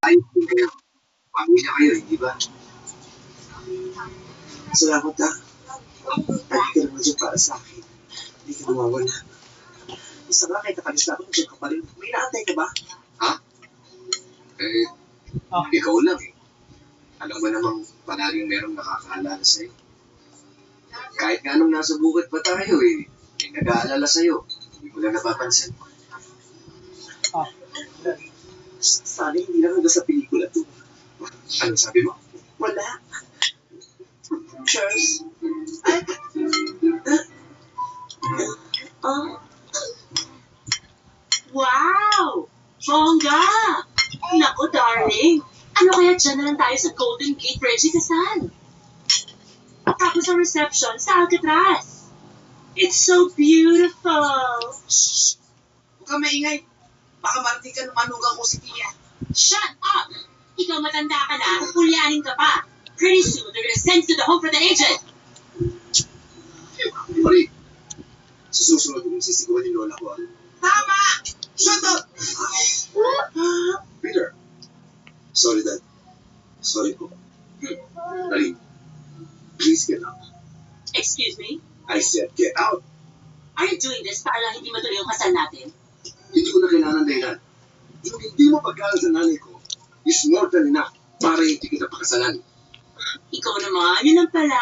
Ayos din kayo. Pamilya kayo, hindi ba? Salamat ah. Lagi ka naman dyan para sa akin. Hindi ka nawawala. Isa nga kahit nakalis na ako, nandiyan ka pa rin. May inaantay ka ba? Ha? Eh, ikaw lang eh. Alam mo namang palaging merong nakakaalala sa'yo. Kahit nga nung nasa bukid pa tayo eh, may nag-aalala sa'yo. Hindi ko lang napapansin. Sana hindi lang hanggang sa pelikula to. Ano sabi mo? Wala. Cheers. Ah, Wow! Bongga! Naku, darling. Ano kaya dyan na lang tayo sa Golden Gate Reggie Casal? Tapos sa reception sa Alcatraz. It's so beautiful. shh! Huwag kang maingay. Baka marating ka ng manugang ko si Tia. Shut up! Ikaw matanda ka na, hulyanin ka pa. Pretty soon, they're gonna send you to the home for the aged. Marie, sa susunod kong sisiguan yung lola ko. Tama! Shut up! Peter. Sorry, Dad. Sorry po. Marie, please get out. Excuse me? I said get out. Are you doing this para lang hindi matuloy yung kasal natin? Hindi ko na kailangan ng dahilan. Yung hindi mo pagkalan sa nanay ko is more than enough para hindi kita pakasalan. Ikaw naman, yun lang pala.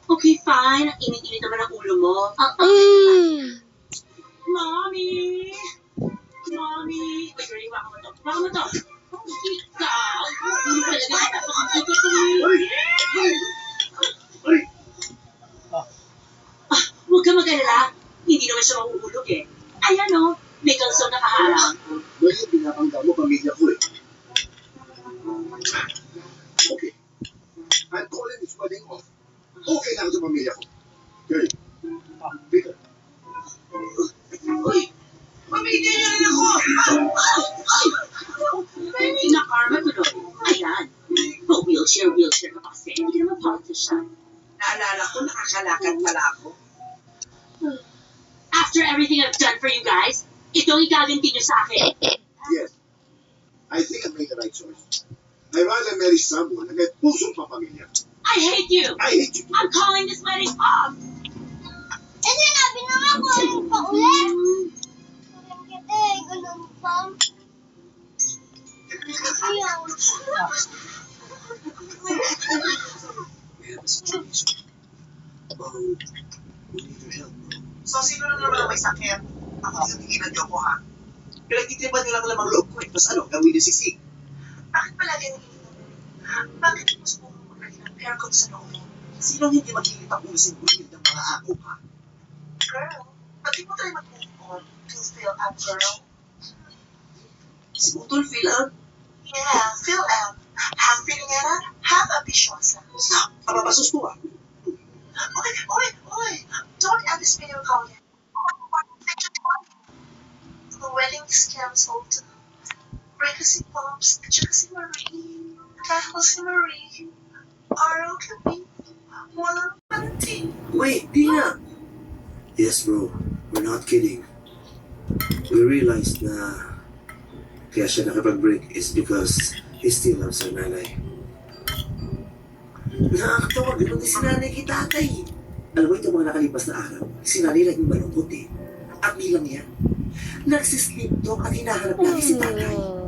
Okay, fine. Ang init-init naman ang ulo mo. Mommy! Mommy! Wait, ready ba ako mo to? Baka mo to? Ikaw! Hindi talaga kita pakikita ko eh. Marie! Marie! Marie! Huwag ka mag-alala. Hindi naman siya mahuhulog eh. Ayan o, may kalsong nakaharap. Marie, pinapangga mo pamilya ko eh. Okay. I'm calling this wedding off. Okay lang sa pamilya ko. Girl. Peter. Uy! Pamilya niyo rin ako! Na-karma tuloy. Ayan. Pa-wheelchair ka kasi. Hindi ka naman politician. Naalala ko, nakakalakad pala ako. After everything I've done for you guys, itong igaganti niyo sa akin. Yes. I think I made the right choice. I rather marry someone na may pusong papamilya. I hate you! I hate you. I'm calling this wedding off! Eh, sinabi na nga ko rin pa ulit. Parang kita eh, ganun pa. Ayaw. We have a situation. We need your help. So, sino na naman ang may sakit? Ako yung tinginan niyo ko, ha? Pinagtitripan niyo lang lamang loob ko, eh. Tapos ano, gawin niyo sisig. Bakit palagi nanginginom? Bakit mo subukan mag-alin ng aircon sa loob mo? Sinong hindi mag-init ang ulo ng mga akop, ha? Girl, pati mo tayo mag-move on to fill up, girl. Si Utol fill up? Yeah, fill up. Half pilinera, half ambisyosa. Papapasos ko, ah. Oy! Don't end this video call yet. The wedding is cancelled. Break si Pops, at saka si Marie. Dahil si Marie, araw-gabi, walang panty. Wait, di na. Yes, bro. We're not kidding. We realized na kaya siya nakapag-break is because he still loves her nanay. Nakakatawa, ganun din si nanay kay tatay. Alam mo, itong mga nakalipas na araw, si nanay naging malungkot eh. At bilang yan, nagsisleep talk at hinahanap lagi si tatay.